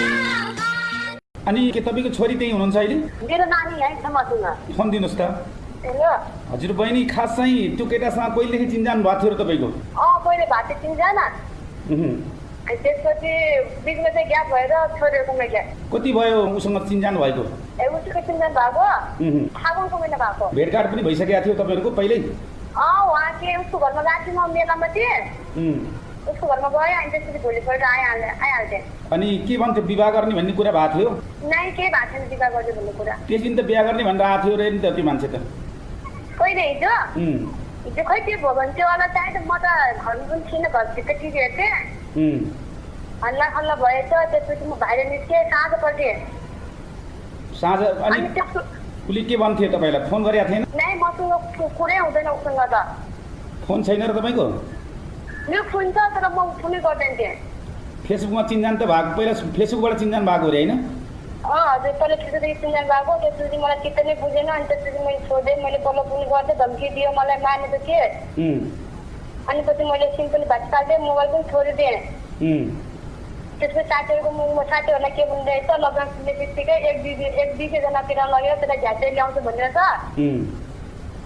अनि के तपाईँको छोरी त्यही हुनुहुन्छ अहिले? मेरो नानी यहीँ छ मसँग। फोन दिनुहोस् त। हेलो हजुर बहिनी, खास चाहिँ त्यो केटासँग कहिलेदेखि चिन्जान भएको थियो र तपाईँको? पहिले भएको थियो चिनजान, अनि त्यसपछि बिचमा चाहिँ ग्याप भएर छोरीहरूकोमा गएँ। कति भयो उसँग चिन्जान भएको? उसको चिनजान भएको फागुनको महिना भएको। भेटघाट पनि भइसकेको थियो तपाईँहरूको पहिल्यै? उहाँ के उसको घरमा गएको थिएँ, म मेलामा थिएँ, उसको घरमा गएँ, अनि त्यसपछि भोलिपल्ट आइहाल्थेँ। अनि के भन्थ्यो, विवाह गर्ने भन्ने कुरा भएको थियो? नै केही भएको छैन विवाह गर्ने भन्ने कुरा। त्यस दिन त बिहा गर्ने भनेर आएको थियो रे नि त त्यो मान्छे त। कहिले हिजो हिजो खै त्यो भयो भने चाहिँ होला चाहिँ त म त घरमा पनि थिइनँ, घरभित्र टिभी हेर्थेँ, हल्ला खल्ला भएछ। त्यसपछि म बाहिर निस्केँ साँझपट्टि। साँझ अनि अनि त्यसको उसले के भन्थ्यो तपाईँलाई फोन गरेको थिएन नै मसँग कुरै हुँदैन उसँग त फोन छैन र तपाईँको मेरो फोन छ तर म फोनै गर्दैन थिएँ फेसबुकमा चिन्जान त भएको पहिला फेसबुकबाट चिन्जान भएको अरे होइन हजुर पहिला ठुलोदेखि चिन्जान भएको त्यसपछि मलाई चित्त नै बुझेन अनि त्यसपछि मैले छोडेँ मैले बल्ल पनि गर्दै धम्की दियो मलाई मार्ने त थिएँ अनि पछि मैले सिम पनि भत्कालिदिएँ मोबाइल पनि छोडिदिएँ त्यसपछि साथीहरूलाई के भन्दै रहेछ लकडाउन खुल्ने बित्तिकै एक दुई जनातिर लगेर त्यसलाई झ्याचै ल्याउँछु भनेर त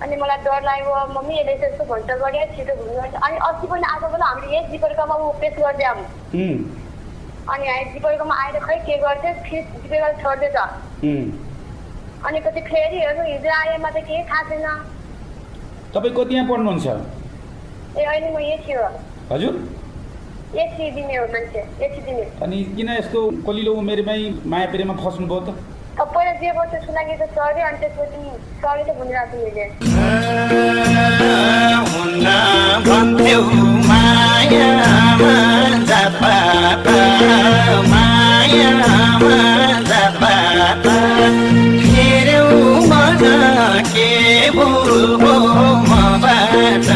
अनि मलाई डर लाग्यो मम्मी यसले यस्तो भन्छ गऱ्यो छिटो घुम्नु अनि अस्ति पनि आज बेला हामीले यही जिपेरकोमा पेस गरिदिएँ अनि जिपेरकोमा आएर खै के गर्थ्यो फिस जिपेर छोड्दैछ अनि पछि फेरि हेर्नु हिजो आएमा त केही थाहा छैन तपाईँ कतिमा पढ्नुहुन्छ ए अहिले म यति हो हजुर यति दिने हो मान्छे यति दिने अनि किन यस्तो कलिलो उमेरमै माया प्रेममा फस्नुभयो त पहिला जे बच्चा सुनागे त सरी अनि त्यसपछि सरी त भनिरहेको मैले हुन्न भन्थ्यौ मायामा जापात मायामा जापात हेर्यौ मन के भुल्बो मबाट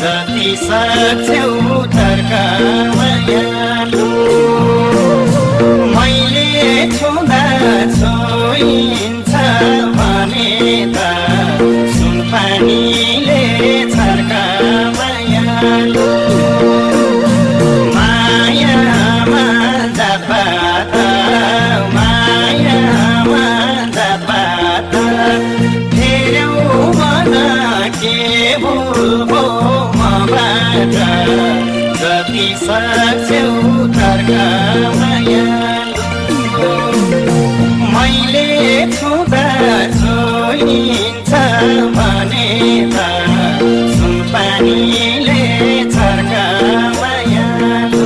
जति सक्छौ तर्क मायालु मैले छुँदा छोइन्छ भने त सुनपानीले छर्क मायालु मायामा जापात मायामा जापात हेर्यौ मन के भुल्बो मबाट जति सक्छौ तर्क मायालु मैले छुँदा छोइन्छ भने त सुनपानीले छर्क मायालु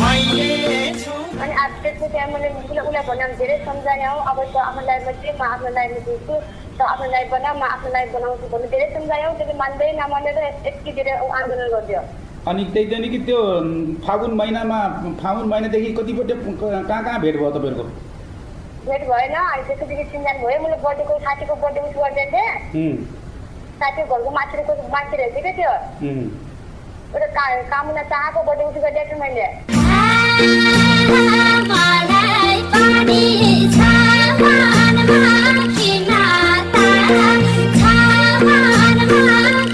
मैले अनि अब त्यसपछि त्यहाँ मैले उसलाई भन्दा धेरै सम्झाएँ हौ अब त आफ्नो लाइफमा चाहिँ म आफ्नो लाइफमा दिन्छु त आफ्नो लाइफ बना म आफ्नो लाइफ बनाउँछु भन्नु धेरै सम्झाएँ त्यसले मान्दै नमानेर यति धेरै आन्दोलन गरिदियो अनि त्यही पनि कि त्यो फागुन महिनादेखि कतिपल्ट कहाँ भेट भयो तपाईँहरूको भेट भएन अनि त्यसपछि चिन्जान भयो मैले बर्थडेको साथीको बर्थडे उस गर्दै थिएँ साथीको घरको मान्छेको मान्छे रहेछ क्या त्यो एउटा कामुना चाहको बर्थडे उस गरिदिएको थिएँ मैले मलाई पनि छ मनमा खिनाता छ मनमा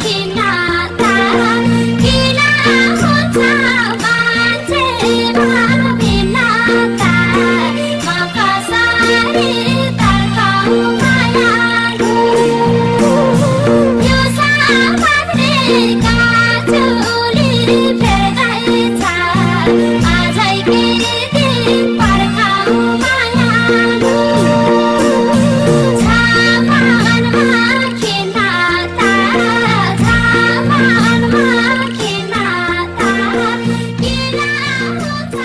खिनाता किन हुन्छ मान्छे भिन्नता म कसरी तर्काउ मायालु यो सामान्य काजुली फेर्दैछ आजै के दिन पर्खाउ मायालु छ मनमा खिनाता छ मनमा खिनाता किन हुन्छ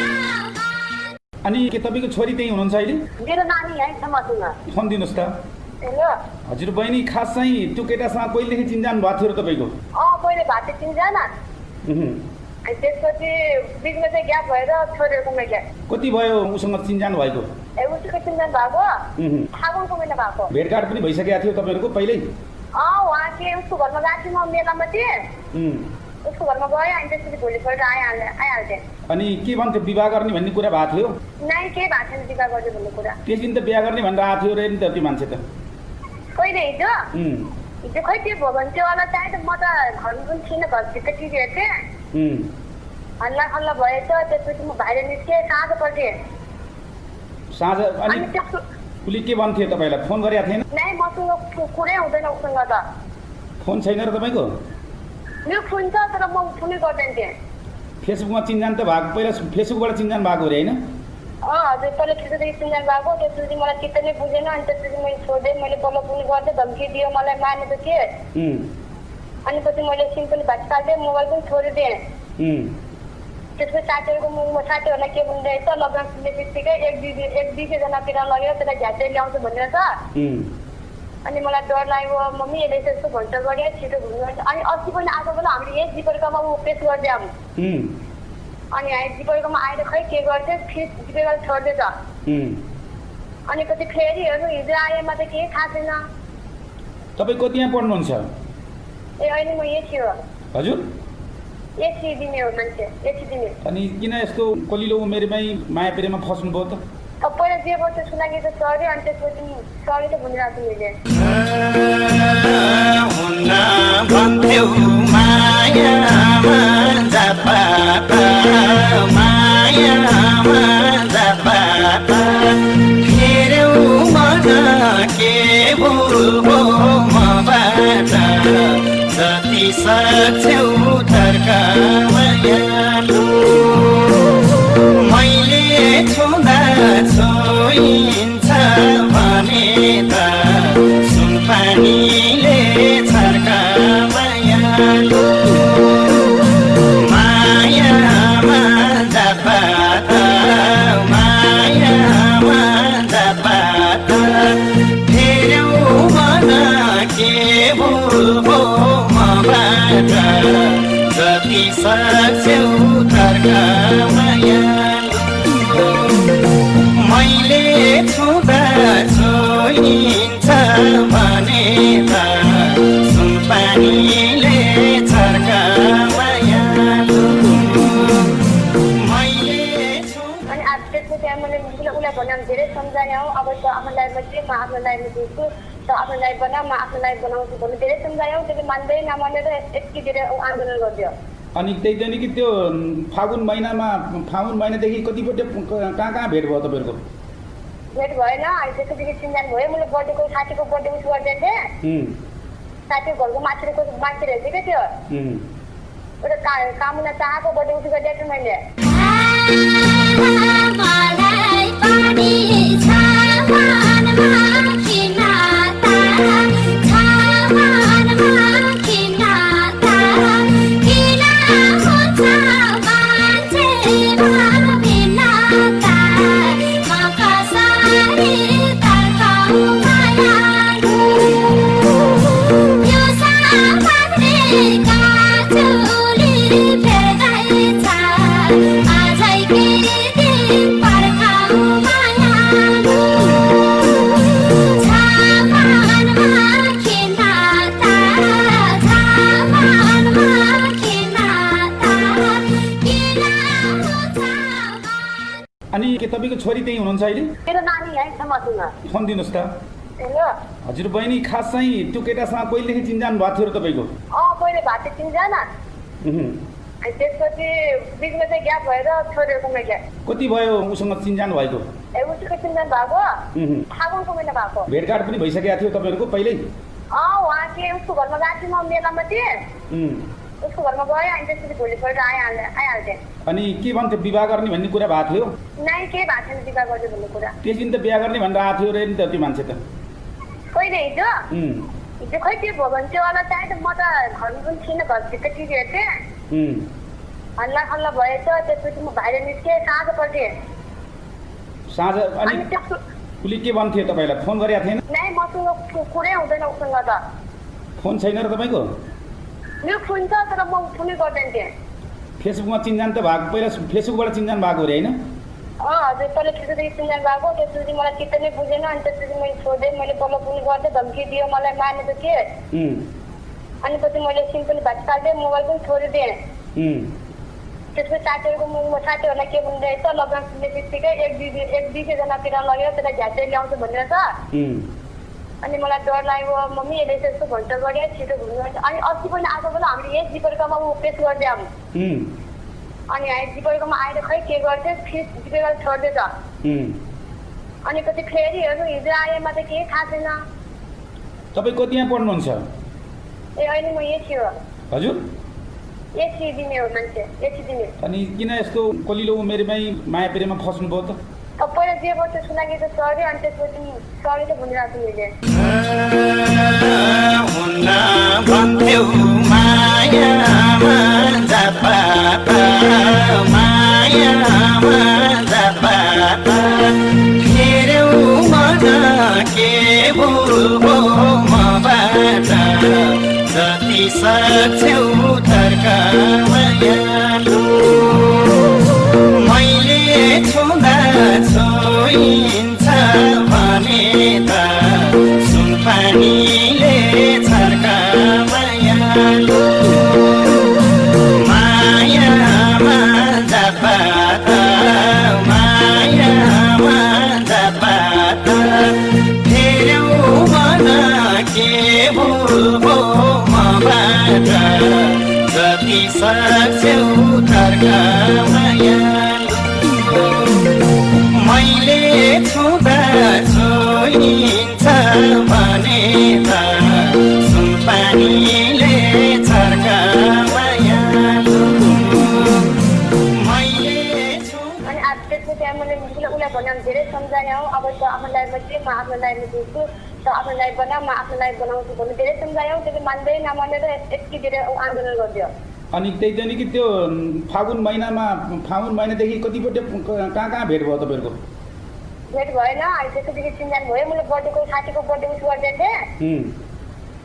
अनि के तपाईँको छोरी त्यही हुनुहुन्छ अहिले मेरो नानी है मसँग फोन दिनुहोस् त हेलो हजुर बहिनी खास चाहिँ त्यो केटासँग कहिलेदेखि चिन्जान भएको थियो र तपाईँको पहिले भाते चिन्जान अनि त्यसपछि बिचमा चाहिँ ग्याप भएर छोडेकोमा ग्याप कति भयो उसँग चिन्जान भएको ए उसको चिन्जान भएको फागुनको महिना भएको भेटघाट पनि भइसकेको थियो तपाईँहरूको पहिल्यै उहाँ के उसको घरमा गएको थिएँ म मेलामा थिएँ उसको घरमा गएँ अनि त्यसपछि भोलिपल्ट आइहाल्थेँ अनि के भन्थ्यो विवाह गर्ने भन्ने कुरा भएको थियो नै केही भएको छैन विवाह गर्दै भन्ने कुरा त्यस दिन त बिहा गर्ने भनेर आएको थियो रे नि त त्यो मान्छे त कहिले हिजो हिजो खै त्यो भयो भने त्यो होला चाहिँ त म त घरमा पनि थिइनँ घरभित्र टिभी हेर्थेँ हल्ला खल्ला भएछ त्यसपछि म बाहिर निस्केँ साँझपट्टि साँझ अनि त्यसको उसले के भन्थ्यो तपाईँलाई फोन गरेको थिएन नै मसँग कुरै हुँदैन उसँग त फोन छैन र तपाईँको मेरो फोन छ तर म फोनै गर्दैन थिएँ फेसबुकमा चिन्जान त भएको पहिला फेसबुकबाट चिन्जान भएको अरे होइन हजुर पहिला ठुलोदेखि चिन्जान भएको त्यसपछि मलाई चित्त नै बुझेन अनि त्यसपछि मैले छोडेँ मैले बल्ल पनि गर्दै धम्की दियो मलाई मार्ने त थिएँ अनि पछि मैले सिम पनि भत्कालिदिएँ मोबाइल पनि छोडिदिएँ त्यसपछि साथीहरूलाई के भन्दै रहेछ लकडाउन खुल्ने बित्तिकै एक दुई जनातिर लगेर त्यसलाई झ्याचै ल्याउँछु भनेर त अनि मलाई डर लाग्यो मम्मी यसले यस्तो भन्छ गऱ्यो छिटो घुम्नु अनि अस्ति पनि आज बेला हामीले यही जिपेरकोमा पेस गरिदिएँ अनि जिपेरकोमा आएर खै के गर्थ्यो फिस जिपेर छोड्दैछ अनि पछि फेरि हेर्नु हिजो आएमा त केही थाहा छैन। तपाईँ कतिमा पढ्नुहुन्छ? ए अहिले म एसी हो। हजुर एसी दिने हो मान्छे, एसी दिने। अनि किन यस्तो कलिलो उमेरमै माया प्रेममा फस्नुभयो त? अब पहिला जे बच्चा सुनाएको त सरी अनि त्यसपछि सरी त भनिरहेको मैले। हुन्न भन्थ्यौ मायामा जापात मायामा जापात हेरौ मन के बोल्बो मबाट जति सक्छौ तर्क मायालु मैले छुँदा छोइन्छ भने त सुनपानीले छर्क मायालु मायामा जापात मायामा जापात हेरौ मन के बोल्बो मबाट जति सक्छौ तर्क मायालु मैले छुँदा छोइन्छ भने त सुनपानीले छर्क मायालु मैले अनि आज त्यसपछि मैले उसलाई भने धेरै सम्झाएँ हौ। अब त आफ्नो लाइफमा चाहिँ म आफ्नो लाइफमा दिन्छु, त आफ्नो लाइफ बना, म आफ्नो लाइफ बनाउँछु भन्ने धेरै सम्झाएँ हौ। त्यसले मान्दै नमानेर यति धेरै आन्दोलन गरिदियो। अनि त्यही दिन कि त्यो फागुन महिनादेखि कतिपल्ट कहाँ कहाँ भेट भयो तपाईँहरूको? भेट भएन। अनि त्यसपछि चिन्जान भयो। मैले बर्थडेको साथीको बर्थडे उस गर्दै थिएँ। साथीको घरको मान्छेको हेर्थेँ क्या त्यो एउटा कामुना चाहको बर्थडे उस गरिदिएको थिएँ मैले। मलाई पनि छ मनमा खिनाता छ मनमा खिनाता किन हुन्छ मान्छे भिन्नता म कसरी तर्काउ मायालु यो सामान्यका चोली फेर्दैछ आजै केटी पर्खाउ मायालु छ मनमा खिनाता छ मनमा खिनाता किन हुन्छ अनि के तपाईँको छोरी त्यही हुनुहुन्छ अहिले? मेरो नानी यहीँ छ मसँग। फोन दिनुहोस् त। हेलो हजुर बहिनी, खास चाहिँ त्यो केटासँग पहिलेदेखि चिन्जान भएको थियो र तपाईँको? पहिले भाते चिन्जान। उहुँ। अनि त्यसपछि बिचमा चाहिँ ग्याप भएर छोडेकोमा ग्याप। कति भयो उसँग चिन्जान भएको? ए उसको चिन्जान भएको उहुँ। फागुनको महिना भएको। भेटघाट पनि भइसकेको थियो तपाईँहरूको पहिल्यै? उहाँ के उसको घरमा गएको थिएँ म मेलामा थिएँ। उम्। उसको घरमा गएँ अनि त्यसपछि भोलिपल्ट आइहाल्थेँ। अनि के भन्थ्यो विवाह गर्ने भन्ने कुरा भएको थियो? नै केही भएको छैन विवाह गर्दै भन्ने कुरा। त्यस दिन त बिहा गर्ने भनेर आएको थियो रे नि त त्यो मान्छे त। कहिले हिजो उम्। हिजो खै त्यो भयो भने त्यो होला चाहिँ त म त घरमा पनि थिइनँ, घरभित्र टिभी हेर्थेँ। उम्। हल्ला खल्ला भएछ। त्यसपछि म बाहिर निस्केँ साँझपल्टि। साँझ अनि अनि त्यसको उसले के भन्थ्यो तपाईँलाई? फोन गरेको थिएन? नै मसँग कुरै हुँदैन उसँग त। फोन छैन र तपाईँको? मेरो फोन छ तर म फोनै गर्दैन थिएँ। फेसबुकमा चिन्जान त भएको, पहिला फेसबुकबाट चिन्जान भएको अरे होइन? हजुर पहिला खिच्दाखेरि चिन्जान भएको। त्यसपछि मलाई चित्त नै बुझेन। अनि त्यसपछि मैले छोडिदिएँ। मैले पल्ल पनि गर्दै धम्की दियो मलाई मार्ने त के। अनि पछि मैले सिम पनि भाँचिहाल्थेँ, मोबाइल पनि छोडिदिएँ। त्यसपछि साथीहरूलाई के भनिरहेछ लकडाउन खुल्ने बित्तिकै एक दुई सयजनातिर लगेर त्यसलाई झ्याचै ल्याउँछु भनेर त। अनि मलाई डर लाग्यो, मम्मी यसले यस्तो भन्छ गरे छिटो घुम्नु। अनि अस्ति पनि आएको बेला हामीले यही जिपेरकामा पेस गरिदियौँ। अनि हामी जिपेरकामा आएर खै के गर्थ्यो फिस जिपेर छोड्दैछ। अनि पछि फेरि हेर्नु हिजो आएमा त केही थाहा छैन। तपाईँ कतिमा पढ्नुहुन्छ? ए अहिले म एसी हो। हजुर एसी दिने हो मान्छे, एसी दिने। अनि किन यस्तो कलिलो उमेरमै माया प्रेममा फस्नुभयो त? अब पहिला जे बच्चा सुनाएको त सरी अनि त्यसपछि सरी त भनिरहेको छु मैले। हुन्न भन्थ्यौ मायामा जापात मायामा जापात हेरौ मन के बोल्बो मबाट जति सक्छौ तर्क मायालु मैले छुँदा छोइन्छ भुल्बो मबाट जति सक्छौ तर्का मायालु मैले छुँदा छोइन्छ भने त सुनपानीले छर्का मायालु मैले अनि अब त्यसको त्यहाँ मैले उसलाई बनाउनु धेरै सम्झाएँ हौ अब त आफ्नो लाइफमा चाहिँ म आफ्नो लाइफमा दिन्छु त आफ्नो लाइफ बना म आफ्नो लाइफ बनाउँछु भन्नु धेरै सम्झाएँ हौ त्यसले मान्दै नमानेर यति धेरै आन्दोलन गरिदियो अनि त्यही त नि कि त्यो फागुन महिनादेखि कतिपल्ट कहाँ भेट भयो तपाईँहरूको भेट भएन अनि त्यसपछि चिन्जान भयो मैले बर्थडेको साथीको बर्थडे उस गर्दै थिएँ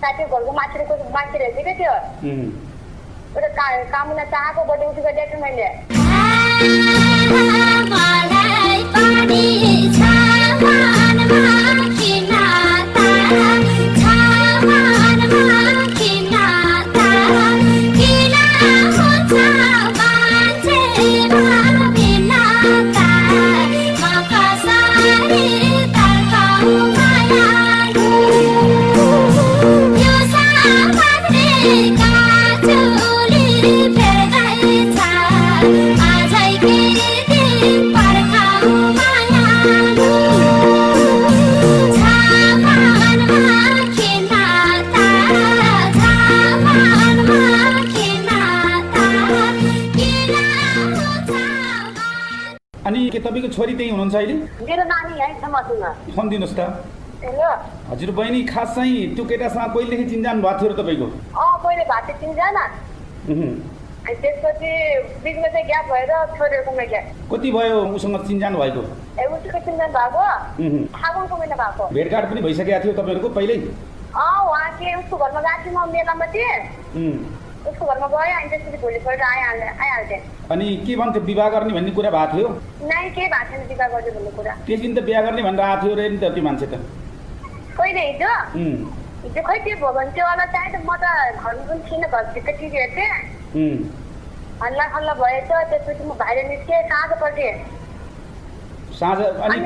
साथीको घरको मान्छेको मान्छे रहेछ क्या त्यो एउटा कामुना चाहको बर्थडे उस गरिदिएको थिएँ मैले मलाई पनि छ मनमा किन अनि के तपाईँको छोरी त्यही हुनुहुन्छ अहिले मेरो नानी यहीँ छ मसँग फोन दिनुहोस् त हेलो हजुर बहिनी खास चाहिँ त्यो केटासँग पहिलेदेखि चिन्जान भएको थियो र तपाईँको पहिले भात चिन्जान अनि त्यसपछि बिचमा चाहिँ ग्याप भएर छोरीहरूकोमा ग्याप कति भयो उसँग चिन्जान भएको ए उसको चिन्जान भएको फागुनको महिना भएको भेटघाट पनि भइसकेको थियो तपाईँहरूको पहिल्यै उहाँ के उसको घरमा गएको थिएँ म मेलामा थिएँ उसको घरमा गयो अनि त्यसपछि भोलिपल्ट आइहाल्थेँ अनि के भन्थ्यो विवाह गर्ने भन्ने कुरा भएको थियो नै केही भएको छैन विवाह गर्ने भन्ने कुरा त्यस दिन त बिहा गर्ने भनेर आएको थियो रे नि त त्यो मान्छे त कहिले हिजो हिजो खै त्यो भयो भने त्यो होला चाहे त म त घरमा पनि थिइनँ घरभित्र टिभी हेर्थेँ हल्ला खल्ला भएछ त्यसपछि म बाहिर निस्केँ साँझपल्ट साँझ अनि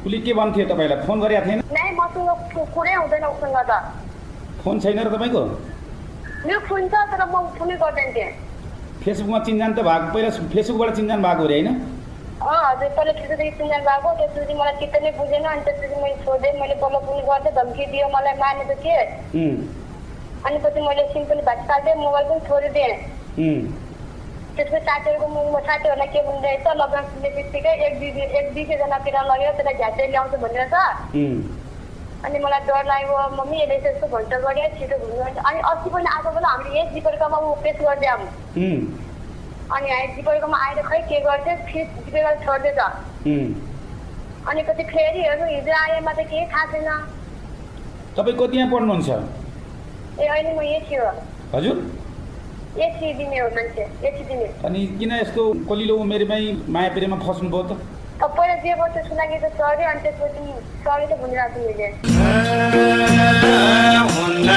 उसले के भन्थ्यो तपाईँलाई फोन गरेको थिएन नै मसँग कुरै हुँदैन उसँग त फोन छैन र तपाईँको मेरो फोन छ तर म फोनै गर्दैन थिएँ फेसबुकमा चिन्जान त भएको पहिला फेसबुकबाट चिन्जान भएको अरे होइन हजुर पहिला ठिकदेखि चिन्जान भएको त्यसपछि मलाई चित्त नै बुझेन अनि त्यसपछि मैले छोडिदिएँ मैले पल्लो पुल गर्दै धम्की दियो मलाई मानेको थिएँ अनि पछि मैले सिम पनि भात काट्दै मोबाइल पनि छोडिदिएँ त्यसपछि साथीहरूलाई के भन्ने रहेछ लकडाउन खुल्ने बित्तिकै एक दुई सयजनातिर लगेर त्यसलाई झ्याचै ल्याउँछु भनेर छ अनि मलाई डर लाग्यो मम्मी यसले यस्तो भन्छ गरेँ छिटो घुम्नु अनि अस्ति पनि आज बेला हामीले यही जिपरकामा पेस गरिदियौँ अनि हामी जिपरकामा आएर खै के गर्थ्यो फेरि जिपेर छोड्दै छ अनि पछि फेरि हेर्नु हिजो आएमा त केही थाहा छैन तपाईँ कति यहाँ पढ्नुहुन्छ ए अहिले म यही थियो हजुर यति दिने हो मान्छे यति दिने अनि किन यस्तो कलिलो उमेरमै माया प्रेममा फस्नुभयो त पहिला जे गर्छ सुनागे त सरी अनि त्यसपछि सरी त भनिरहेको छु मैले हुन्न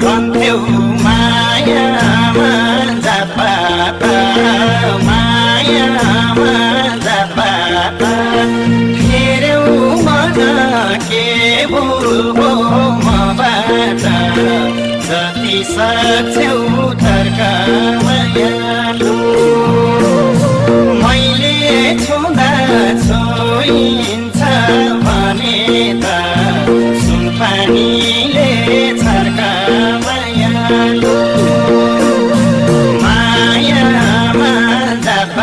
भन्थ्यौ मायामा जात हेरौ मन के भुल्बो मबाट जति सक्छौ तर्का मायालु मैले छुँदा छोइन्छ भने त सुनपानीले छर्का मायालु मायामा जात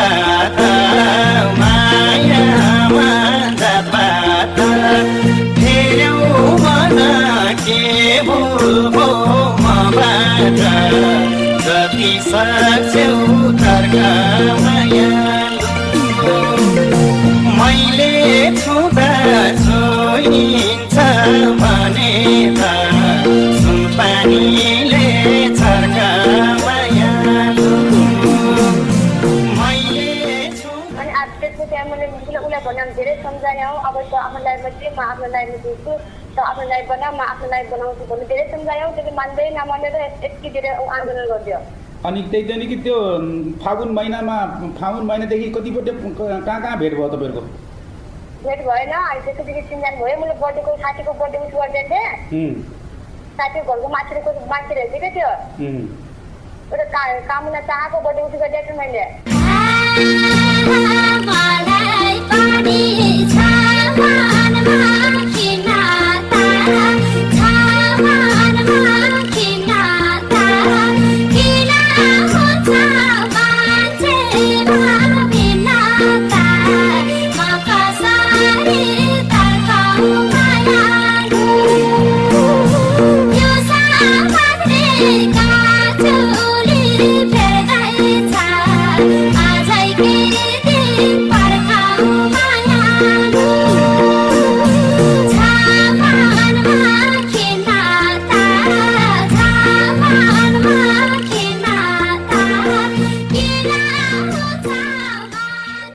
हेरौ मन के भुल्बो मबाट जति सक्छौ तर्का मायालु मैले छुँदा छोइन्छ भने त सुनपानीले छर्का मायालु अनि अब त्यसको त्यहाँ मैले उसलाई बनाउनु धेरै सम्झाएँ हौ अब त आफ्नो लाइफमा चाहिँ म आफ्नो लाइफमा दिन्छु त आफ्नो लाइफ बना म आफ्नो लाइफ बनाउँछु भन्नु धेरै सम्झाएँ हौ त्यसले मान्दै नमानेर यति धेरै आन्दोलन गरिदियो अनि त्यही त नि कि त्यो फागुन महिनादेखि कतिपल्ट कहाँ भेट भयो तपाईँहरूको भेट भएन अनि त्यसपछि चिन्जान भयो मैले बर्थडेको साथीको बर्थडे उस गर्दै थिएँ साथी घरको मान्छेको मान्छे रहेछ क्या त्यो एउटा कामुना चाहको बर्थडे उठेको ल्याएको मैले मलाई